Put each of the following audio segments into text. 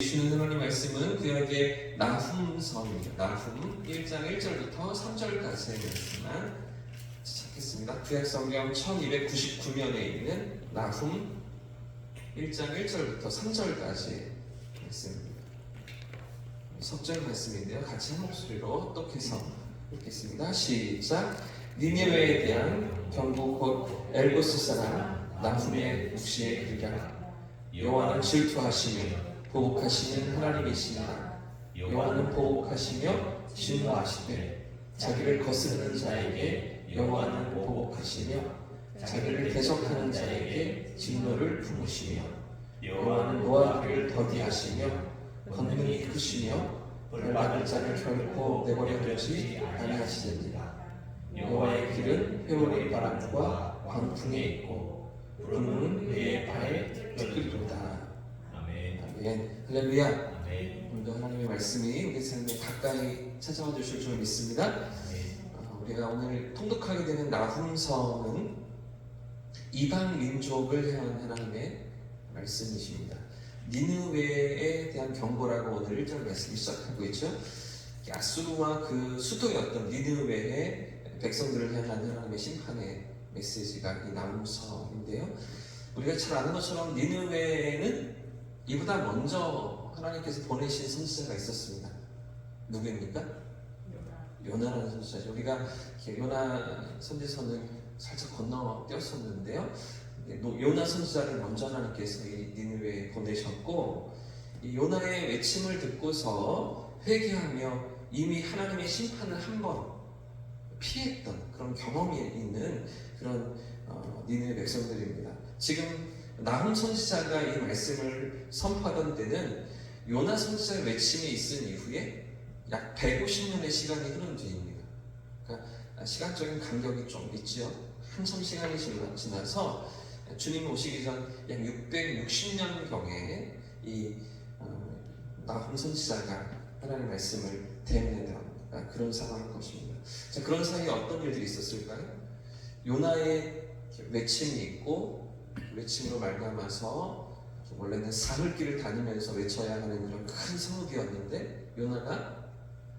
주시는 하나님 말씀은 구약의 나훔서입니다. 나훔 1장 1절부터 3절까지의 말씀만 찾겠습니다. 구약 성경 1299면에 있는 나훔 1장 1절부터 3절까지의 말씀입니다. 석절 말씀인데요. 같이 한 목소리로 똑해서 읽겠습니다. 시작. 니네웨에 대한 경고 곧 엘고스 사람 나훔의 묵시에 이르라. 여호와는 질투하시며 보복하시는 하나님이시니라. 여호와는 보복하시며 진노하시되 자기를 거스르는 자에게 여호와는 보복하시며 자기를 대적하는 자에게 진노를 품으시며 여호와는 노하기를 더디하시며 권능이 크시며 벌받을 자를 결코 내버려 두지 아니하시느니라. 여호와의 길은 회오리 바람과 광풍에 있고 불은 그의 발에 티끌이로다. 아멘. 할렐루야. 오늘도 하나님의 말씀이 우리 삶에 가까이 찾아와 주실 줄 믿습니다. 우리가 오늘 통독하게 되는 나훔서는 이방 민족을 향한 하나님의 말씀이십니다. 니느웨에 대한 경고라고 오늘 1절 말씀이 시작하고 있죠. 아수르와 그 수도였던 니느웨의 백성들을 향한 하나님의 심판의 메시지가 이 나훔서인데요. 우리가 잘 아는 것처럼 니느웨에는 이보다 먼저 하나님께서 보내신 선지자가 있었습니다. 누구입니까? 요나라는 선지자죠. 우리가 요나 선지서는 살짝 건너뛰었었는데요. 요나 선지자를 먼저 하나님께서 이 니느웨에 보내셨고, 이 요나의 외침을 듣고서 회개하며 이미 하나님의 심판을 한 번 피했던 그런 경험이 있는 그런 니느웨 백성들입니다. 지금 나훔 선지자가 이 말씀을 선포하던 때는 요나 선지자의 외침이 있은 이후에 약 150년의 시간이 흐른 뒤입니다. 그러니까 시간적인 간격이 좀 있죠. 한참 시간이 지나서 주님 오시기 전 약 660년경에 이 나훔 선지자가 하나님의 말씀을 대면했던 그런 상황인 것입니다. 자, 그런 사이에 어떤 일들이 있었을까요? 요나의 외침이 있고 외침으로 말미암아서 원래는 사흘길을 다니면서 외쳐야 하는 그런 큰 성읍이었는데 요나가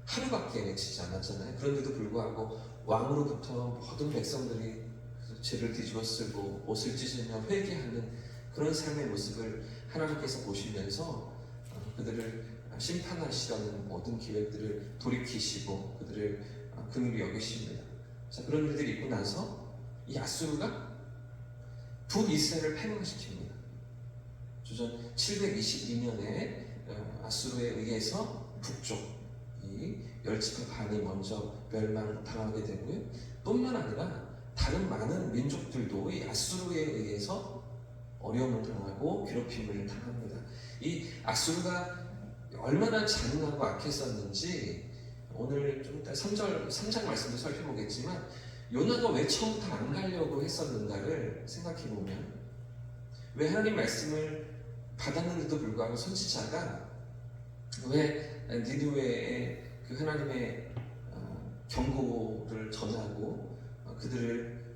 하루밖에 외치지 않았잖아요. 그런데도 불구하고 왕으로부터 모든 백성들이 죄를 뒤집어 쓰고 옷을 찢으며 회개하는 그런 삶의 모습을 하나님께서 보시면서 그들을 심판하시려는 모든 계획들을 돌이키시고 그들을 긍휼히 여기십니다. 자, 그런 일들이 있고 나서 이 아수르가 북이스라엘을 패망시킵니다. 주전 722년에 아수르에 의해서 북쪽이 열지파 반이 먼저 멸망당하게 되고요. 뿐만 아니라 다른 많은 민족들도 이 아수르에 의해서 어려움을 당하고 괴롭힘을 당합니다. 이 아수르가 얼마나 잔인하고 악했었는지 오늘 좀 이따 3장 말씀도 살펴보겠지만 요나가 왜 처음부터 안 가려고 했었는가를 생각해보면 왜 하나님 말씀을 받았는데도 불구하고 선지자가 왜 니느웨에 그 하나님의 경고를 전하고 그들을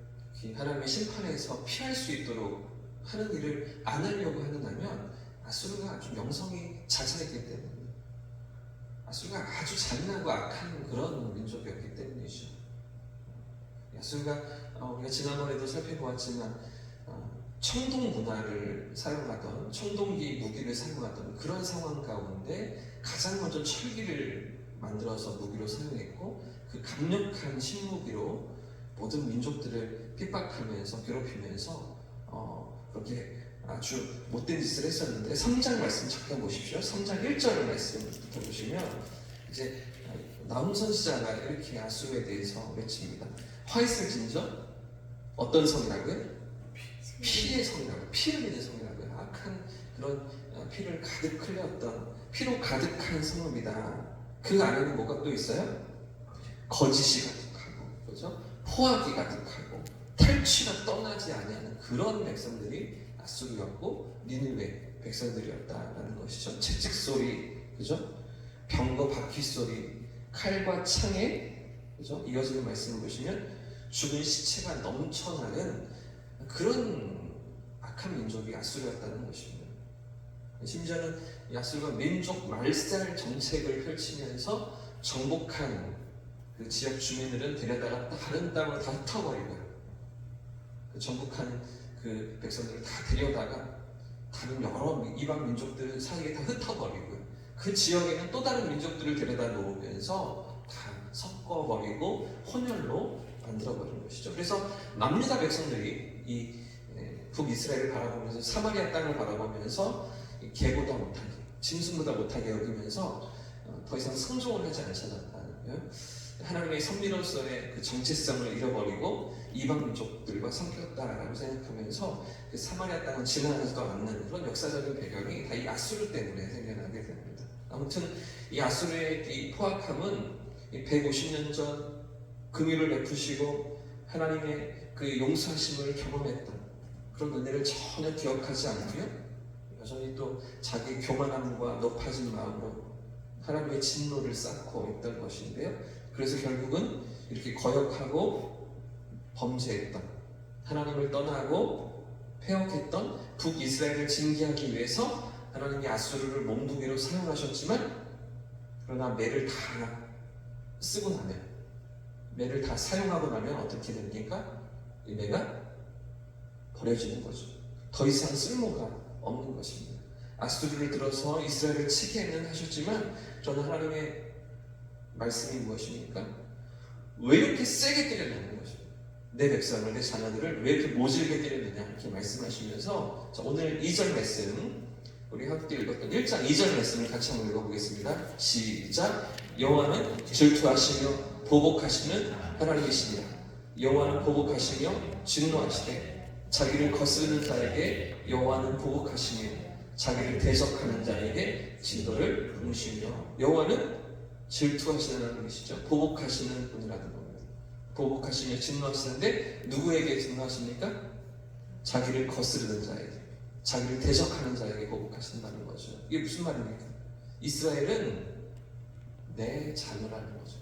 하나님의 심판에서 피할 수 있도록 하는 일을 안 하려고 하느냐면 아수르가 아주 명성이 자자했기 때문에 아수르가 아주 잔인하고 악한 그런 민족이었기 때문이죠. 아수르가 우리가 지난번에도 살펴보았지만 청동 문화를 사용하던 청동기 무기를 사용하던 그런 상황 가운데 가장 먼저 철기를 만들어서 무기로 사용했고 그 강력한 신무기로 모든 민족들을 핍박하면서 괴롭히면서 그렇게 아주 못된 짓을 했었는데 3장 말씀 잠깐 보십시오. 3장 1절 말씀부터 보시면 이제 나훔 선지자가 이렇게 아수르에 대해서 외칩니다. 화이슬진저 어떤 성이라고요? 피의 성이라고요. 피 흘리는 성이라고요. 악한 그런 피를 가득 흘렸던 피로 가득한 성읍이다. 그 안에는 뭐가 또 있어요? 거짓이 가득하고, 그렇죠? 포악이 가득하고 탈취가 떠나지 아니하는 그런 백성들이 아수르였고 니느웨 백성들이었다라는 것이죠. 채찍 소리, 그죠? 병거 바퀴 소리, 칼과 창에, 그죠? 이어지는 말씀을 보시면 죽은 시체가 넘쳐나는 그런 악한 민족이 아수르였다는 것입니다. 심지어는 이 아수르가 민족 말살 정책을 펼치면서 정복한 그 지역 주민들은 데려다가 다른 땅으로 다 흩어버리고요. 그 정복한 그 백성들을 다 데려다가 다른 여러 이방 민족들 사이에 다 흩어버리고요. 그 지역에는 또 다른 민족들을 데려다 놓으면서 다 섞어버리고 혼혈로 만들어버린 것이죠. 그래서 남유다 백성들이 이 북이스라엘을 바라보면서 사마리아 땅을 바라보면서 개보다 못하게, 짐승보다 못하게 여기면서 더 이상 성종을 하지 않으셨다는 거예요. 하나님의 선미로서의 그 정체성을 잃어버리고 이방 민족들과 섞였다라고 생각하면서 그 사마리아 땅은 지나가지도 않는 그런 역사적인 배경이 다 이 아수르 때문에 생겨나게 됩니다. 아무튼 이 아수르의 이 포악함은 150년 전 긍휼을 베푸시고 하나님의 그 용서하심을 경험했던 그런 은혜를 전혀 기억하지 않고요, 여전히 또 자기 교만함과 높아진 마음으로 하나님의 진노를 쌓고 있던 것인데요. 그래서 결국은 이렇게 거역하고 범죄했던, 하나님을 떠나고 폐역했던 북이스라엘을 징계하기 위해서 하나님이 아수르를 몽둥이로 사용하셨지만, 그러나 매를 다 쓰고 나면, 매를 다 사용하고 나면 어떻게 됩니까? 이 매가 버려지는 거죠. 더 이상 쓸모가 없는 것입니다. 아수르를 들어서 이스라엘을 치게는 하셨지만, 저는 하나님의 말씀이 무엇입니까? 왜 이렇게 세게 때렸냐는 것입니다. 내 백성을, 내 자녀들을 왜 이렇게 모질게 때렸느냐 이렇게 말씀하시면서, 자, 오늘 2절 말씀, 우리 함께 읽었던 1장 2절 말씀을 같이 한번 읽어보겠습니다. 시작. 여호와는 질투하시며 보복하시는 하나님이시니라. 여호와는 보복하시며 진노하시되 자기를 거스르는 자에게 여호와는 보복하시며 자기를 대적하는 자에게 진노를 품으시며. 여호와는 질투하시는 하나님이시죠. 보복하시는 분이라는 겁니다. 보복하시며 진노하시는데 누구에게 진노하십니까? 자기를 거스르는 자에게, 자기를 대적하는 자에게 보복하신다는 거죠. 이게 무슨 말입니까? 이스라엘은 내 자녀라는 거죠.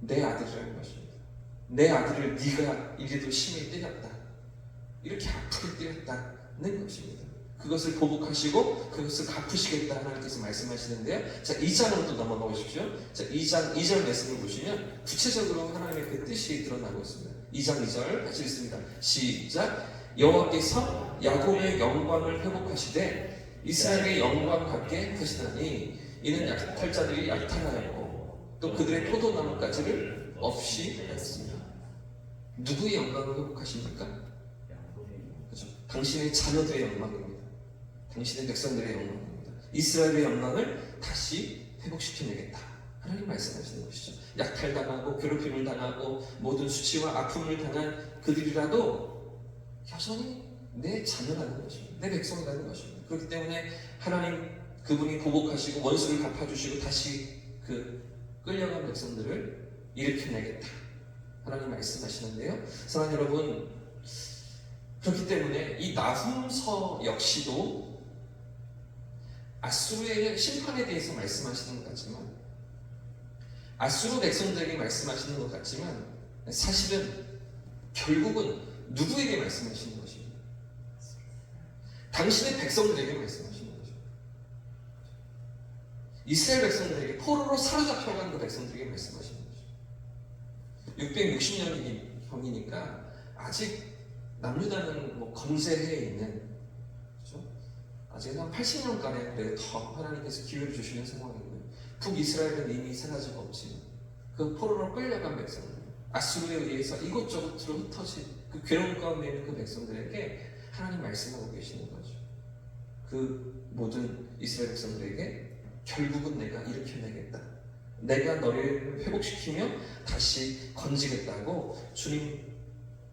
내 아들이라는 것입니다. 내 아들을 네가 이래도 심히 때렸다, 이렇게 아프게 때렸다는 것입니다. 그것을 보복하시고 그것을 갚으시겠다 하나님께서 말씀하시는데요. 자, 2장으로 또 넘어가 보십시오. 자, 2장 2절 말씀을 보시면 구체적으로 하나님의 그 뜻이 드러나고 있습니다. 2장 2절 같이 읽습니다. 시작. 여호와께서 야곱의 영광을 회복하시되 이스라엘의 영광 같게 하시나니 이는 약탈자들이 약탈하였고 또 그들의 포도나무가지를 없이 하였습니다. 누구의 영광을 회복하십니까? 그렇죠. 당신의 자녀들의 영광입니다. 당신의 백성들의 영광입니다. 이스라엘의 영광을 다시 회복시켜내겠다, 하나님 말씀하시는 것이죠. 약탈당하고 괴롭힘을 당하고 모든 수치와 아픔을 당한 그들이라도 여전히 내 자녀라는 것입니다. 내 백성이라는 것입니다. 그렇기 때문에 하나님 그분이 보복하시고 원수를 갚아주시고 다시 그 끌려간 백성들을 일으켜내겠다, 하나님 말씀하시는데요. 사랑하는 여러분, 그렇기 때문에 이 나훔서 역시도 아수르의 심판에 대해서 말씀하시는 것 같지만, 아수르 백성들에게 말씀하시는 것 같지만, 사실은 결국은 누구에게 말씀하시는 것입니까? 당신의 백성들에게 말씀하시는 거죠. 이스라엘 백성들에게, 포로로 사로잡혀간 그 백성들에게 말씀하시는 거죠. 660년이니까 아직 남유다는 뭐 건재해 있는, 그렇죠? 아직 한 80년간에 그래도 더 하나님께서 기회를 주시는 상황이고요. 북이스라엘은 이미 사라지고 없지만 그 포로로 끌려간 백성들, 아수르에 의해서 이곳저곳으로 흩어진 그 괴로운 가운데 있는 그 백성들에게 하나님 말씀하고 계시는 거죠. 그 모든 이스라엘 백성들에게 결국은 내가 일으켜내겠다, 내가 너를 회복시키며 다시 건지겠다고 주님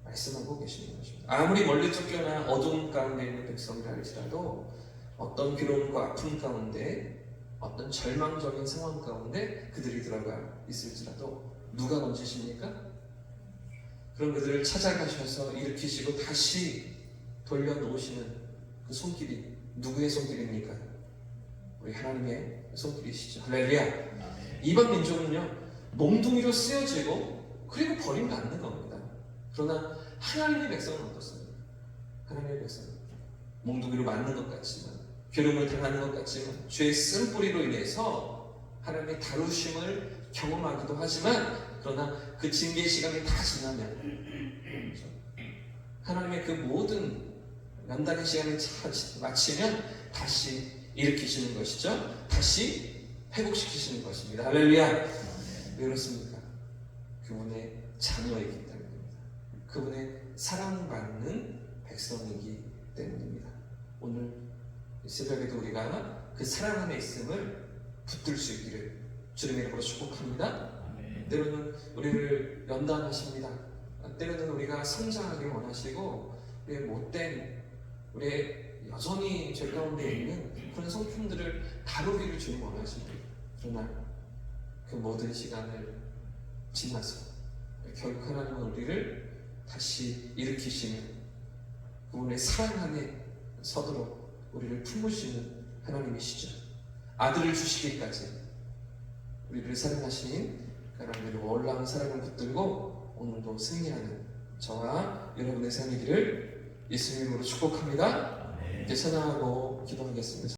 말씀하고 계시는 것입니다. 아무리 멀리 쫓겨나 어두운 가운데 있는 백성이라 할지라도, 어떤 괴로움과 아픔 가운데, 어떤 절망적인 상황 가운데 그들이 들어가 있을지라도 누가 건지십니까? 그럼 그들을 찾아가셔서 일으키시고 다시 돌려놓으시는 그 손길이 누구의 손길입니까? 우리 하나님의 손길이시죠. 할렐루야. 이방 민족은요, 몽둥이로 쓰여지고 그리고 버림받는 겁니다. 그러나 하나님의 백성은 어떻습니까? 하나님의 백성은 몽둥이로 맞는 것 같지만 괴로움을 당하는 것 같지만 죄의 쓴뿌리로 인해서 하나님의 다루심을 경험하기도 하지만 그러나 그 징계 시간이 다 지나면 하나님의 그 모든 연단의 시간을 마치면 다시 일으키시는 것이죠. 다시 회복시키시는 것입니다. 할렐루야. 왜 그렇습니까? 그분의 자녀이기 때문입니다. 그분의 사랑받는 백성이기 때문입니다. 오늘 새벽에도 우리가 그 사랑 안에 있음을 붙들 수 있기를 주님의 이름으로 축복합니다. 때로는 우리를 연단하십니다. 때로는 우리가 성장하길 원하시고 우리의 못된, 우리의 여전히 죄 가운데 있는 그런 성품들을 다루기를 주님 원하십니다. 그러나 그 모든 시간을 지나서 결국 하나님은 우리를 다시 일으키시는 그분의 사랑 안에 서도록 우리를 품으시는 하나님이시죠. 아들을 주시기까지 우리를 사랑하신 하나님의 놀라운 사랑을 붙들고 오늘도 승리하는 저와 여러분의 삶이기를 예수님으로 축복합니다. 이제 찬양하고 기도하겠습니다.